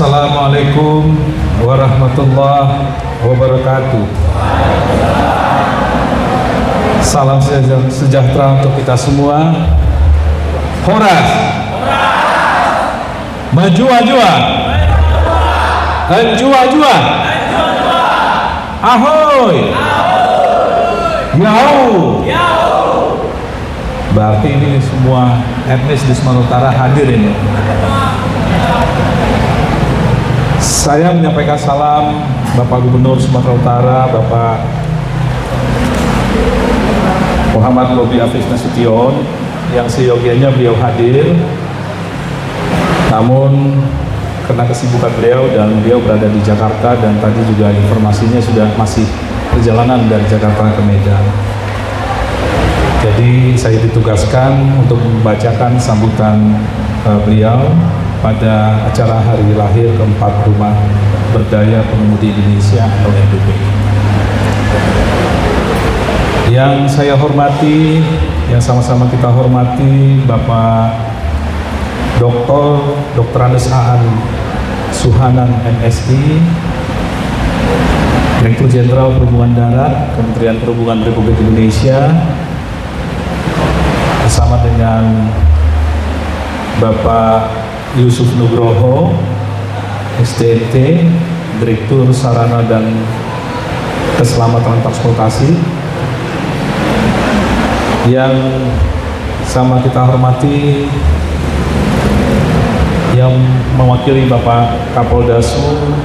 Assalamualaikum warahmatullahi wabarakatuh. Salam sejahtera untuk kita semua. Horas, Majua-jua, Enjua-jua, Ahoy, Yau. Berarti ini semua etnis di Sumatera Utara hadir ini. Saya menyampaikan salam Bapak Gubernur Sumatera Utara, Bapak Muhammad Bobi Afif Nasution, yang seyogianya beliau hadir. Namun karena kesibukan beliau dan beliau berada di Jakarta, dan tadi juga informasinya sudah masih perjalanan dari Jakarta ke Medan. Jadi saya ditugaskan untuk membacakan sambutan beliau pada acara hari lahir keempat Rumah Berdaya Pengemudi Indonesia atau RBPI. Yang saya hormati, yang sama-sama kita hormati, Bapak Dr. Andes Aan Suhanan MSI, Direktur Jenderal Perhubungan Darat, Kementerian Perhubungan Republik Indonesia, bersama dengan Bapak Yusuf Nugroho, STNT, Direktur Sarana dan Keselamatan Transportasi. Yang sama kita hormati, yang mewakili Bapak Kapoldasu,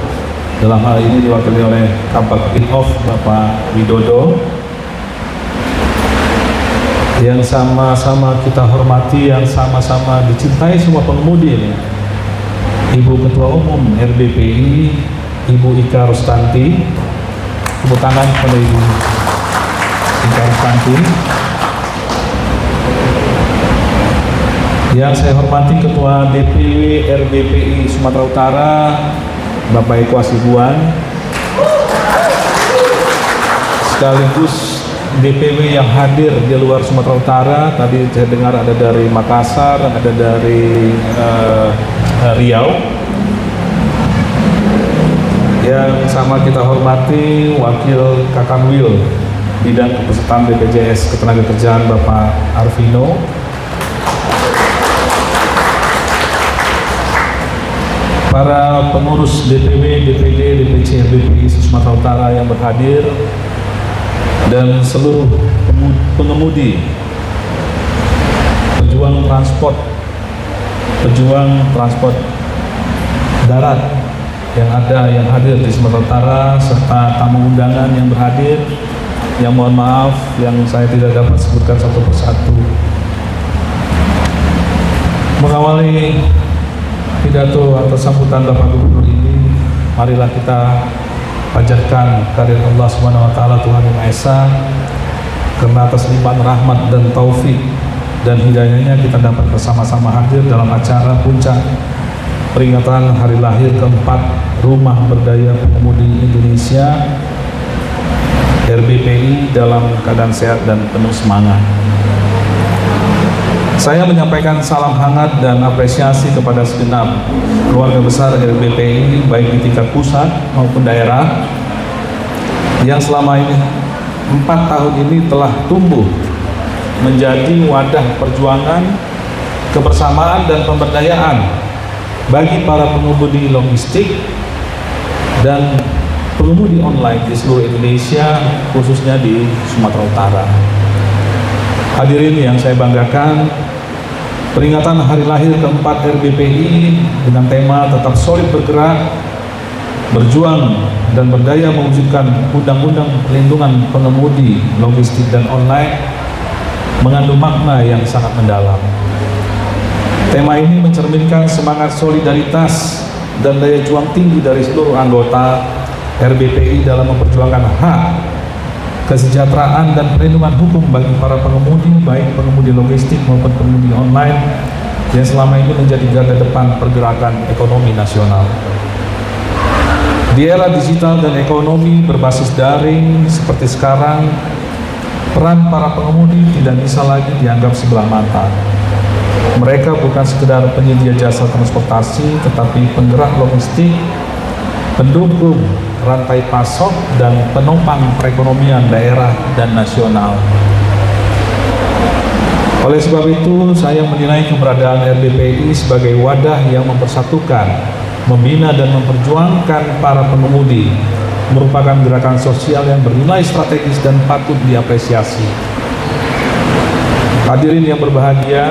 dalam hal ini diwakili oleh Kabak Binov Bapak Widodo. Yang sama-sama kita hormati, yang sama-sama dicintai semua pengemudi ini, Ibu Ketua Umum RBPI, Ibu Ika Rustanti. Tepuk tangan kepada Ibu Ika Rustanti. Yang saya hormati Ketua DPW RBPI Sumatera Utara, Bapak Eko Hasibuan, sekaligus DPW yang hadir di luar Sumatera Utara. Tadi saya dengar ada dari Makassar, ada dari Riau. Yang sama kita hormati Wakil Kakanwil Bidang Kepesertaan BPJS Ketenagakerjaan Bapak Arvino. Para pengurus DPW, DPD, DPC RBPI Sumatera Utara yang berhadir, dan seluruh pengemudi, pejuang transport darat yang hadir di Sumatera Utara, serta tamu undangan yang berhadir, yang mohon maaf yang saya tidak dapat sebutkan satu persatu. Mengawali pidato atau sambutan Bapak Gubernur ini, marilah kita panjatkan kehadirat Allah Subhanahu wa taala, Tuhan Yang Maha Esa, karena atas limpahan rahmat dan taufik dan hidayahnya kita dapat bersama-sama hadir dalam acara puncak peringatan hari lahir keempat Rumah Berdaya Pengemudi Indonesia RBPI dalam keadaan sehat dan penuh semangat. Saya menyampaikan salam hangat dan apresiasi kepada segenap keluarga besar RBPI, baik di tingkat pusat maupun daerah, yang selama ini 4 tahun ini telah tumbuh menjadi wadah perjuangan, kebersamaan dan pemberdayaan bagi para pengemudi logistik dan pengemudi online di seluruh Indonesia, khususnya di Sumatera Utara. Hadirin yang saya banggakan, peringatan hari lahir keempat RBPI dengan tema tetap solid bergerak, berjuang dan berdaya mewujudkan Undang-Undang Perlindungan Pengemudi Logistik dan Online mengandung makna yang sangat mendalam. Tema ini mencerminkan semangat solidaritas dan daya juang tinggi dari seluruh anggota RBPI dalam memperjuangkan hak, kesejahteraan dan perlindungan hukum bagi para pengemudi, baik pengemudi logistik maupun pengemudi online yang selama ini menjadi garda depan pergerakan ekonomi nasional. Di era digital dan ekonomi berbasis daring seperti sekarang, peran para pengemudi tidak bisa lagi dianggap sebelah mata. Mereka bukan sekedar penyedia jasa transportasi, tetapi penggerak logistik, pendukung rantai pasok, dan penopang perekonomian daerah dan nasional. Oleh sebab itu, saya menilai keberadaan RBPI sebagai wadah yang mempersatukan, membina dan memperjuangkan para pengemudi, merupakan gerakan sosial yang bernilai strategis dan patut diapresiasi. Hadirin yang berbahagia,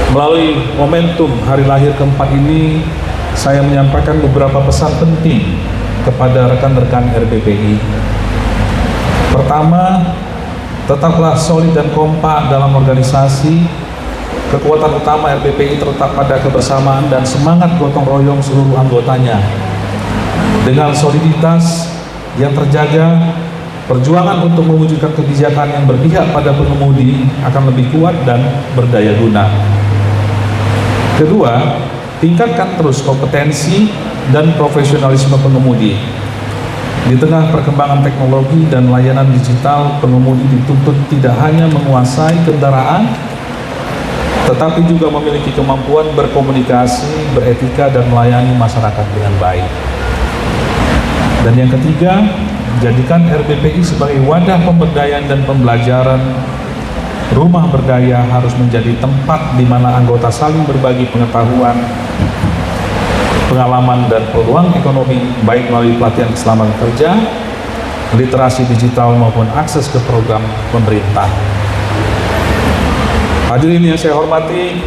melalui momentum hari lahir keempat ini, saya menyampaikan beberapa pesan penting kepada rekan-rekan RBPI. Pertama, tetaplah solid dan kompak dalam organisasi. Kekuatan utama RBPI terletak pada kebersamaan dan semangat gotong royong seluruh anggotanya. Dengan soliditas yang terjaga, perjuangan untuk mewujudkan kebijakan yang berpihak pada pengemudi akan lebih kuat dan berdaya guna. Kedua, tingkatkan terus kompetensi dan profesionalisme pengemudi. Di tengah perkembangan teknologi dan layanan digital, pengemudi dituntut tidak hanya menguasai kendaraan, tetapi juga memiliki kemampuan berkomunikasi, beretika, dan melayani masyarakat dengan baik. Dan yang ketiga, jadikan RBPI sebagai wadah pemberdayaan dan pembelajaran. Rumah berdaya harus menjadi tempat di mana anggota saling berbagi pengetahuan, pengalaman, dan peluang ekonomi, baik melalui pelatihan keselamatan kerja, literasi digital, maupun akses ke program pemerintah. Hadirin yang saya hormati,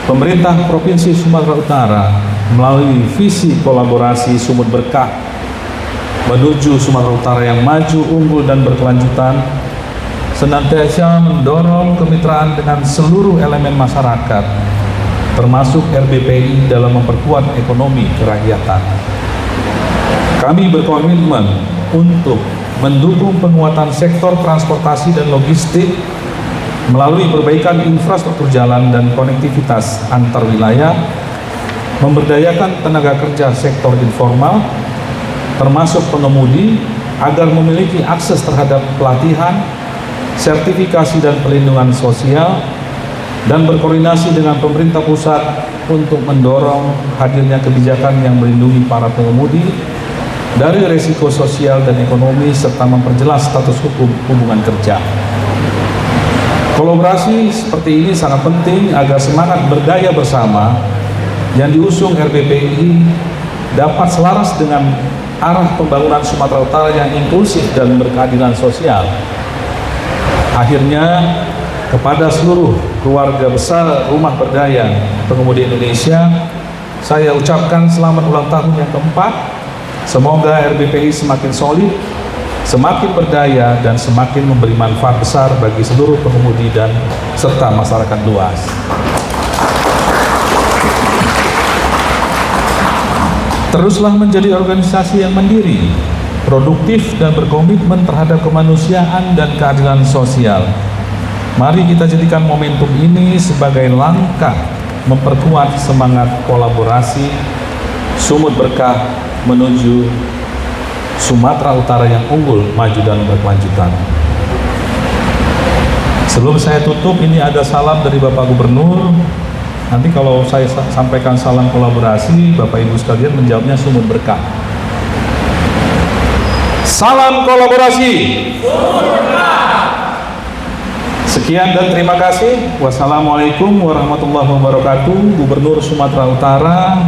pemerintah Provinsi Sumatera Utara melalui visi kolaborasi Sumut Berkah menuju Sumatera Utara yang maju, unggul, dan berkelanjutan, senantiasa mendorong kemitraan dengan seluruh elemen masyarakat, termasuk RBPI dalam memperkuat ekonomi kerakyatan. Kami berkomitmen untuk mendukung penguatan sektor transportasi dan logistik melalui perbaikan infrastruktur jalan dan konektivitas antar wilayah, memberdayakan tenaga kerja sektor informal, termasuk pengemudi, agar memiliki akses terhadap pelatihan, sertifikasi, dan pelindungan sosial, dan berkoordinasi dengan pemerintah pusat untuk mendorong hadirnya kebijakan yang melindungi para pengemudi dari risiko sosial dan ekonomi, serta memperjelas status hukum hubungan kerja. Kolaborasi seperti ini sangat penting agar semangat berdaya bersama yang diusung RBPI dapat selaras dengan arah pembangunan Sumatera Utara yang inklusif dan berkeadilan sosial. Akhirnya, kepada seluruh keluarga besar Rumah Berdaya Pengemudi Indonesia, saya ucapkan selamat ulang tahun yang keempat. Semoga RBPI semakin solid, semakin berdaya, dan semakin memberi manfaat besar bagi seluruh pengemudi dan serta masyarakat luas. Teruslah menjadi organisasi yang mandiri, produktif, dan berkomitmen terhadap kemanusiaan dan keadilan sosial. Mari kita jadikan momentum ini sebagai langkah memperkuat semangat kolaborasi Sumut Berkah menuju Sumatera Utara yang unggul, maju, dan berkelanjutan. Sebelum saya tutup, ini ada salam dari Bapak Gubernur. Nanti kalau saya sampaikan salam kolaborasi, Bapak Ibu sekalian menjawabnya Sumut Berkah. Salam kolaborasi. Sumut Berkah. Sekian dan terima kasih. Wassalamualaikum warahmatullahi wabarakatuh. Gubernur Sumatera Utara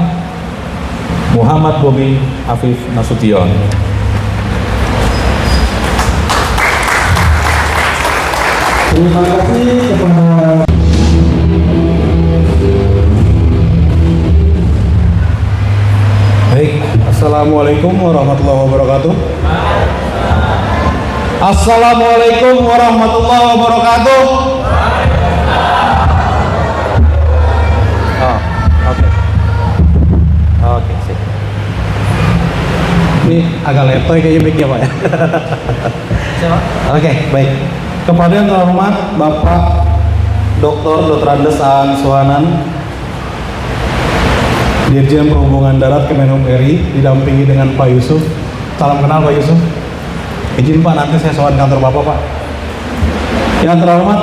Muhammad Bobi Afif Nasution. Terima kasih kepada Baik, Assalamualaikum warahmatullahi wabarakatuh. Assalamualaikum warahmatullahi wabarakatuh. Oke, sip. Ini agak letoy kayaknya mic-nya, Pak ya. Oke, baik. Kepada yang terhormat Bapak Dr. Andes Aan Suhanan, Dirjen Perhubungan Darat Kemenhub RI, didampingi dengan Pak Yusuf. Salam kenal Pak Yusuf. Izin Pak, nanti saya soal kantor Bapak, Pak. Yang terhormat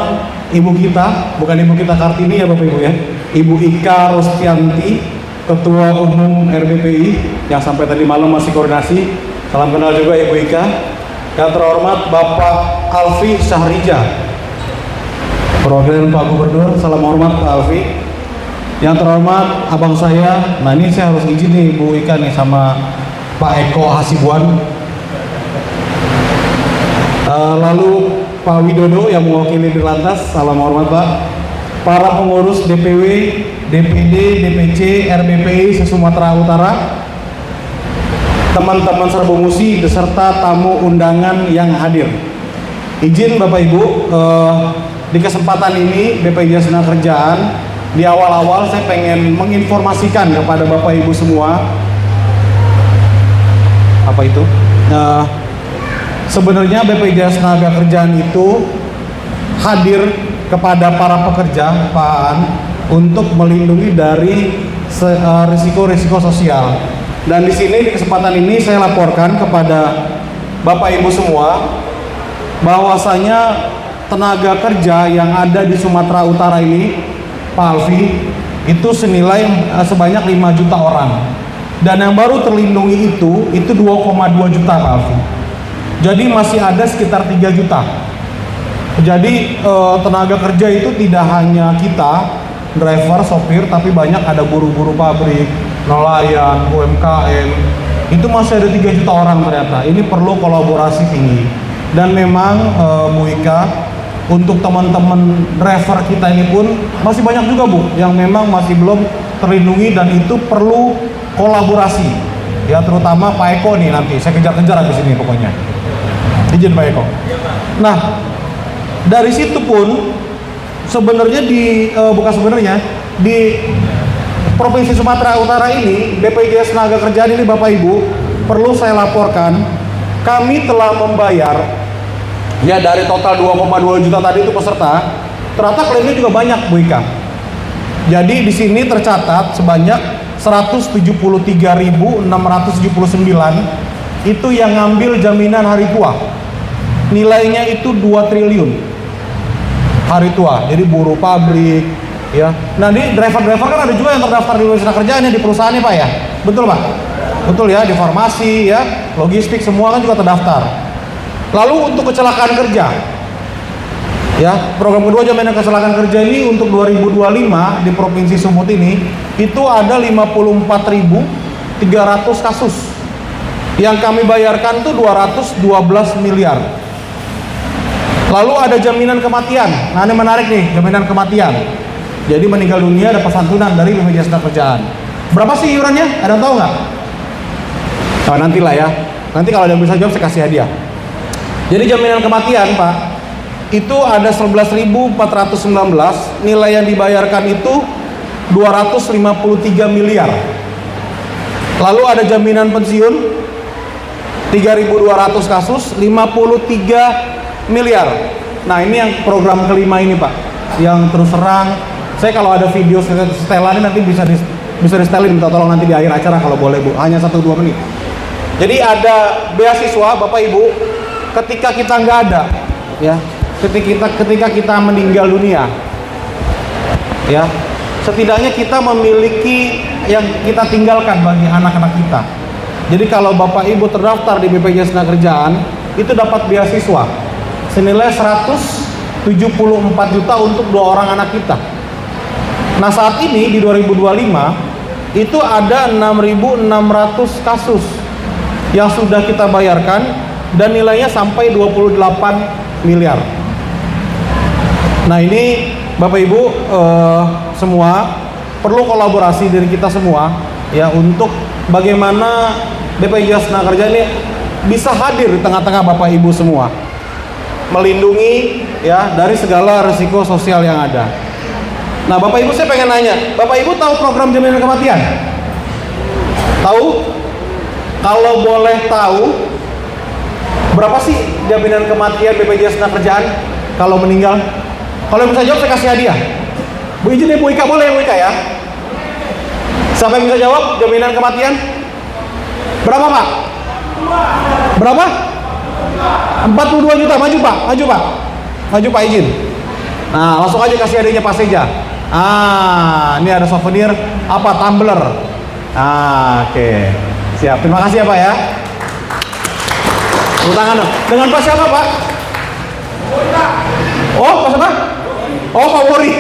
ibu kita, bukan ibu kita Kartini ya Bapak Ibu ya, Ibu Ika Rostianti, Ketua Umum RBPI yang sampai tadi malam masih koordinasi. Salam kenal juga Ibu Ika. Yang terhormat Bapak Alfi Syahrija, perwakilan Pak Gubernur. Salam hormat Pak Alfi. Yang terhormat abang saya, nah ini saya harus izin nih Ibu Ika nih sama Pak Eko Hasibuan. Lalu Pak Widodo yang mewakili Dirlantas, salam hormat Pak. Para pengurus DPW, DPD, DPC, RBPI se-Sumatera Utara, teman-teman Serbu Musi beserta tamu undangan yang hadir. Izin Bapak Ibu, di kesempatan ini BPJS Tenagakerjaan, di awal-awal saya pengen menginformasikan kepada Bapak Ibu semua, apa itu? Sebenarnya BPJS Tenagakerjaan itu hadir kepada para pekerja, Pak Aan, untuk melindungi dari risiko-risiko sosial. Dan di sini di kesempatan ini saya laporkan kepada Bapak Ibu semua bahwasanya tenaga kerja yang ada di Sumatera Utara ini, Pak Alfi, itu senilai sebanyak 5 juta orang. Dan yang baru terlindungi itu 2,2 juta Pak Alfi. Jadi masih ada sekitar 3 juta. Jadi tenaga kerja itu tidak hanya kita, driver, sopir, tapi banyak ada buruh-buruh pabrik, nelayan, UMKM. Itu masih ada 3 juta orang ternyata. Ini perlu kolaborasi tinggi. Dan memang Bu Ika, untuk teman-teman driver kita ini pun masih banyak juga Bu yang memang masih belum terlindungi, dan itu perlu kolaborasi. Ya terutama Pak Eko nih, nanti saya kejar-kejar habis ini pokoknya. Izin Pak Eko. Nah, dari situ pun sebenarnya di Provinsi Sumatera Utara ini, BPJS Tenagakerjaan ini Bapak Ibu, perlu saya laporkan, kami telah membayar ya dari total 2,2 juta tadi itu peserta, ternyata klaimnya juga banyak Bu Ika. Jadi di sini tercatat sebanyak 173.679 itu yang ngambil jaminan hari tua. Nilainya itu 2 triliun hari tua. Jadi buruh pabrik ya. Nah, di driver-driver kan ada juga yang terdaftar di BPJS Tenagakerjaan di perusahaannya Pak ya. Betul Pak? Betul ya, di farmasi ya, logistik semua kan juga terdaftar. Lalu untuk kecelakaan kerja, ya program kedua jaminan kecelakaan kerja ini untuk 2025 di Provinsi Sumut ini itu ada 54.300 kasus. Yang kami bayarkan tuh 212 miliar. Lalu ada jaminan kematian. Nah ini menarik nih, jaminan kematian. Jadi meninggal dunia dapat santunan dari BPJS Tenagakerjaan. Berapa sih iurannya? Ada yang tahu nggak? Oh, nantilah ya. Nanti kalau ada yang bisa jawab saya kasih hadiah. Jadi jaminan kematian Pak, itu ada 11.419, nilai yang dibayarkan itu 253 miliar. Lalu ada jaminan pensiun 3.200 kasus, 53 miliar. Nah ini yang program kelima ini Pak, yang terus terang saya kalau ada video setelan nanti bisa di-setelin, minta tolong nanti di akhir acara kalau boleh Bu, hanya 1-2 menit. Jadi ada beasiswa Bapak Ibu ketika kita nggak ada, ya, ketika kita meninggal dunia, ya, setidaknya kita memiliki yang kita tinggalkan bagi anak-anak kita. Jadi kalau Bapak Ibu terdaftar di BPJS Tenagakerjaan itu dapat beasiswa senilai 174 juta untuk 2 orang anak kita. Nah saat ini di 2025 itu ada 6.600 kasus yang sudah kita bayarkan dan nilainya sampai 28 miliar. Nah ini Bapak Ibu semua perlu kolaborasi dari kita semua ya untuk bagaimana BPJS Tenagakerjaan ini bisa hadir di tengah-tengah Bapak Ibu semua, melindungi ya dari segala risiko sosial yang ada. Nah Bapak Ibu saya pengen nanya, Bapak Ibu tahu program jaminan kematian? Tahu? Kalau boleh tahu, berapa sih jaminan kematian BPJS Tenagakerjaan kalau meninggal? Kalau bisa jawab saya kasih hadiah. Bu izin ya Bu Ika, boleh Bu Ika ya? Siapa yang bisa jawab jaminan kematian? Berapa Pak? Berapa? 42 juta, maju Pak, maju Pak. Maju Pak izin. Nah, langsung aja kasih adiknya Pak Seja. Ini ada souvenir apa? Tumbler. Oke. Siap. Terima kasih ya Pak ya. Tepuk tangan dong. Dengan Pak siapa Pak? Oh, Pak siapa? Oh, Pak Wori.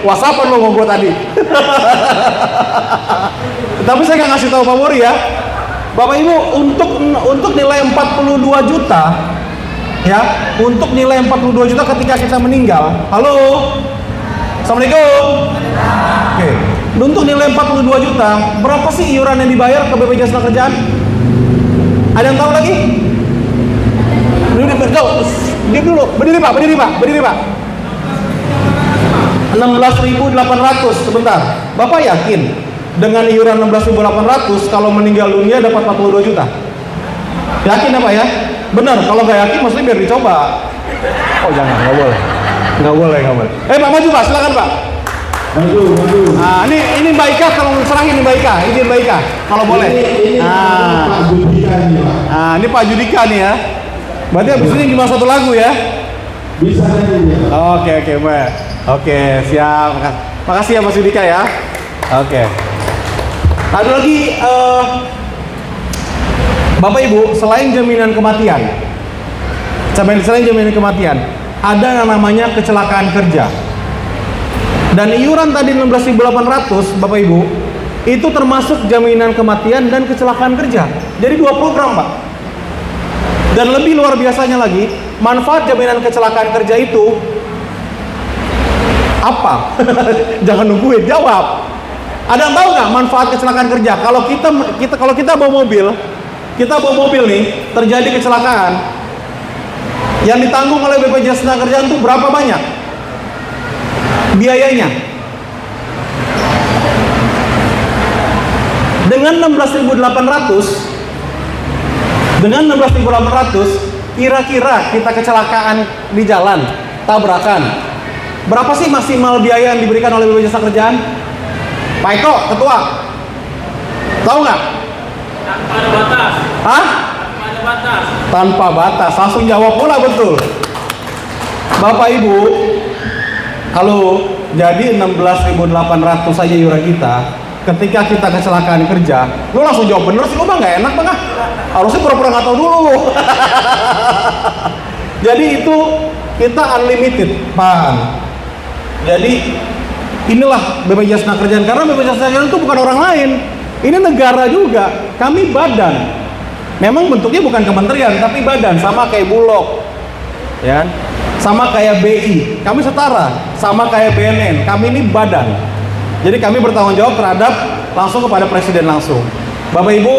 WhatsAppan lo mau gue tadi. Tapi saya nggak ngasih tahu Pak Wori ya. Bapak Ibu, untuk nilai 42 juta ya, untuk nilai 42 juta ketika kita meninggal. Halo. Assalamualaikum. Oke. Untuk nilai 42 juta, berapa sih iuran yang dibayar ke BPJS Tenagakerjaan? Ada yang tahu lagi? Diam dulu. Berdiri Pak. 16.800 sebentar. Bapak yakin dengan iuran 16.800 kalau meninggal dunia dapat 42 juta? Yakin ya Pak ya? Benar, kalau nggak yakin maksudnya biar dicoba. Oh jangan, nggak boleh. Pak maju Pak, silakan Pak. Maju. Nah, ini Mbak Ika, kalau serahin nih Mbak Ika, izin Mbak Ika, kalau boleh. Pak Judika nih Pak. Nah, ini Pak Judika nih ya. Berarti habis ini cuma satu lagu ya? Bisa nih ya. Oke Mbak. Oke, siap. Makasih ya Mas Judika ya. Oke. Ada lagi Bapak Ibu, selain jaminan kematian, ada yang namanya kecelakaan kerja. Dan iuran tadi 16.800, Bapak Ibu, itu termasuk jaminan kematian dan kecelakaan kerja. Jadi 2 program, Pak. Dan lebih luar biasanya lagi, manfaat jaminan kecelakaan kerja itu apa? Jangan nungguin, jawab. Ada yang tahu nggak manfaat kecelakaan kerja? Kalau kita bawa mobil nih, terjadi kecelakaan, yang ditanggung oleh BPJS Tenagakerjaan itu berapa banyak biayanya? Dengan 16.800, kira-kira kita kecelakaan di jalan, tabrakan, berapa sih maksimal biaya yang diberikan oleh BPJS Tenagakerjaan? Pak Eko, ketua, tahu nggak? Tanpa ada batas. Hah? Tanpa ada batas. Tanpa batas, langsung jawab pula betul. Bapak Ibu, halo, jadi 16.800 saja iuran kita. Ketika kita kecelakaan kerja, lu langsung jawab bener sih, lu mah nggak enak banget. Harusnya pura-pura nggak tahu dulu. Jadi itu kita unlimited, Pak. Jadi inilah BPJS Tenagakerjaan, karena BPJS Tenagakerjaan itu bukan orang lain. Ini negara juga, kami badan. Memang bentuknya bukan kementerian, tapi badan, sama kayak Bulog, ya, sama kayak BI. Kami setara, sama kayak BNN. Kami ini badan. Jadi kami bertanggung jawab terhadap langsung kepada Presiden langsung. Bapak Ibu,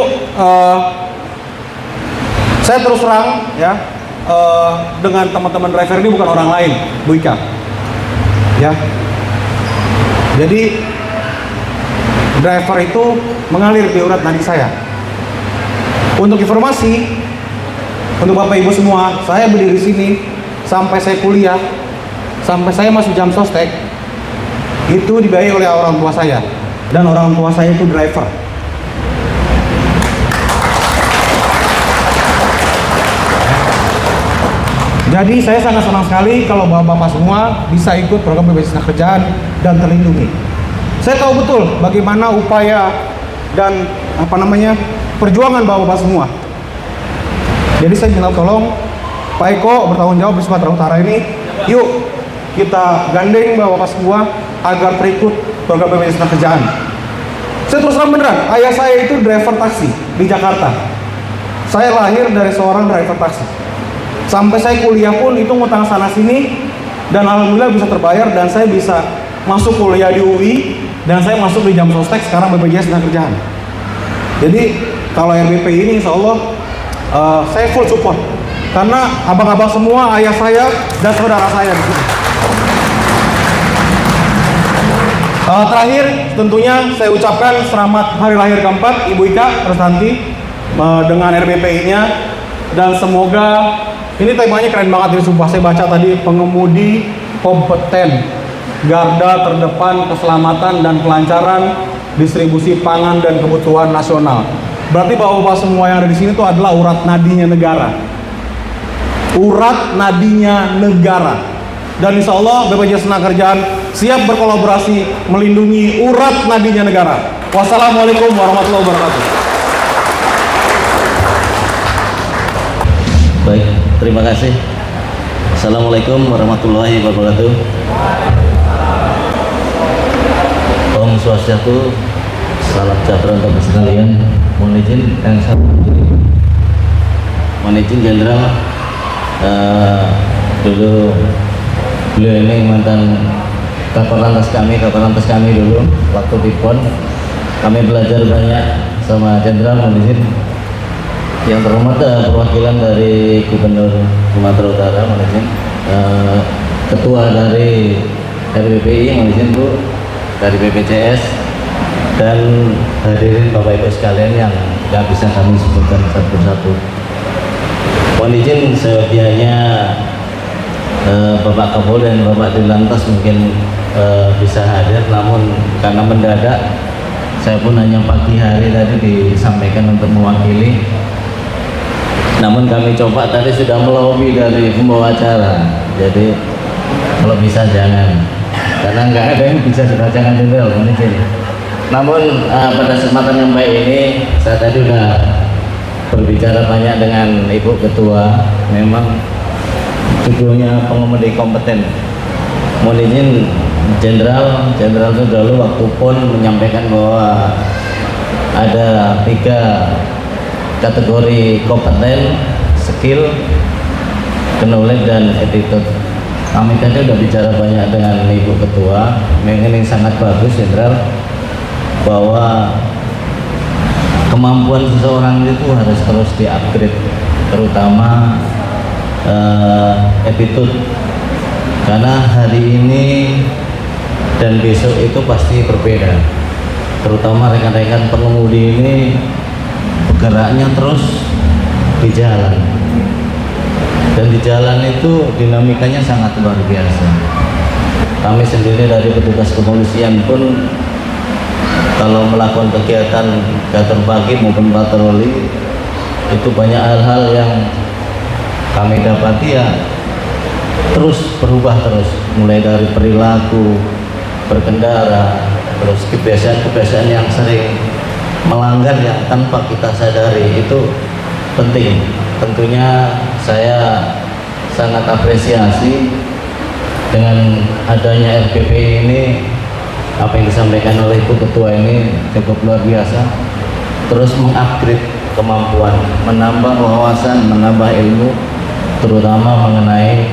saya terus terang ya, dengan teman-teman driver ini bukan orang lain, Bu Ika. Ya. Jadi driver itu mengalir di urat nadi saya. Untuk informasi, untuk Bapak Ibu semua, saya berdiri sini sampai saya kuliah, sampai saya masuk jam sostek, itu dibiayai oleh orang tua saya. Dan orang tua saya itu driver. Jadi saya sangat senang sekali kalau bapak-bapak semua bisa ikut program BPJS Tenagakerjaan dan terlindungi. Saya tahu betul bagaimana upaya dan perjuangan bapak-bapak semua. Jadi saya minta tolong Pak Eko bertanggung jawab di Sumatera Utara ini. Yuk kita gandeng bapak-bapak semua agar terikut program BPJS Tenagakerjaan. Saya terus terang beneran, ayah saya itu driver taksi di Jakarta. Saya lahir dari seorang driver taksi. Sampai saya kuliah pun itu ngutang sana sini, dan alhamdulillah bisa terbayar dan saya bisa masuk kuliah di UI dan saya masuk di jam sostek sekarang BPJS Tenagakerjaan. Jadi kalau RBP ini insya Allah saya full support karena abang-abang semua, ayah saya dan saudara saya di sini. Terakhir tentunya saya ucapkan selamat hari lahir keempat Ibu Ika Restanti dengan RBPI-nya, dan semoga ini temanya keren banget ini, sumpah. Saya baca tadi, pengemudi kompeten, garda terdepan keselamatan dan kelancaran distribusi pangan dan kebutuhan nasional. Berarti bapak-bapak semua yang ada di sini itu adalah urat nadinya negara. Urat nadinya negara. dan insya Allah BPJS Tenagakerjaan siap berkolaborasi melindungi urat nadinya negara. Wassalamualaikum warahmatullahi wabarakatuh. Baik, terima kasih. Assalamualaikum warahmatullahi wabarakatuh. Om Swastiastu, salam sejahtera untuk sekalian. Mohon izin yang saya mohon izin Jenderal, dulu beliau ini mantan kakor lantas kami dulu waktu di PON. Kami belajar banyak sama Jenderal. Mohon izin yang terhormat perwakilan dari Gubernur Sumatera Utara, mohon izin Ketua dari RBPI, mohon izin Bu, dari BPJS, dan hadirin Bapak Ibu sekalian yang nggak bisa kami sebutkan satu persatu. Mohon izin seyogianya Bapak Kapolri dan Bapak Dirlantas mungkin bisa hadir, namun karena mendadak saya pun hanya pagi hari tadi disampaikan untuk mewakili. Namun kami coba tadi sudah melobi dari pembawa acara, jadi kalau bisa jangan, karena nggak ada yang bisa dibacakan Jenderal, mohon izin. Namun pada kesempatan yang baik ini saya tadi sudah berbicara banyak dengan Ibu Ketua. Memang judulnya pengemudi kompeten. Mohon izin Jenderal itu dulu waktu PON menyampaikan bahwa ada 3 kategori kompeten, skill, knowledge, dan attitude. Kami tadi sudah bicara banyak dengan Ibu Ketua. Memang ini sangat bagus Jenderal, bahwa kemampuan seseorang itu harus terus di-upgrade, terutama attitude, karena hari ini dan besok itu pasti berbeda. Terutama rekan-rekan pengemudi ini bergeraknya terus di jalan, dan di jalan itu dinamikanya sangat luar biasa. Kami sendiri dari petugas kepolisian pun kalau melakukan kegiatan pagi maupun patroli itu banyak hal-hal yang kami dapati ya terus berubah terus, mulai dari perilaku berkendara, terus kebiasaan-kebiasaan yang sering melanggar yang tanpa kita sadari itu penting. Tentunya saya sangat apresiasi dengan adanya RPP ini. Apa yang disampaikan oleh Ibu Ketua ini cukup luar biasa, terus mengupgrade kemampuan, menambah wawasan, menambah ilmu, terutama mengenai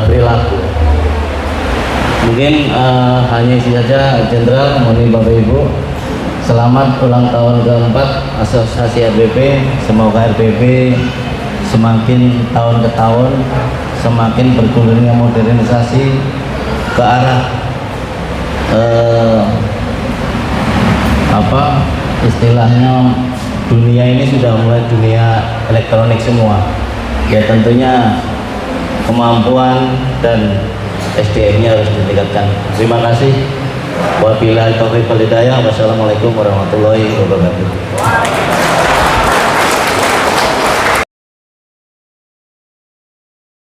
perilaku. Mungkin hanya itu saja Jenderal. Mohon Bapak Ibu, selamat ulang tahun ke-4 Asosiasi RBP. Semoga RBP semakin tahun ke tahun semakin bergulirnya modernisasi ke arah istilahnya dunia ini sudah mulai dunia elektronik semua. Ya tentunya kemampuan dan SDM-nya harus ditingkatkan. Terima kasih. Wabillahi taufiq wal hidayah. Wassalamualaikum warahmatullahi wabarakatuh.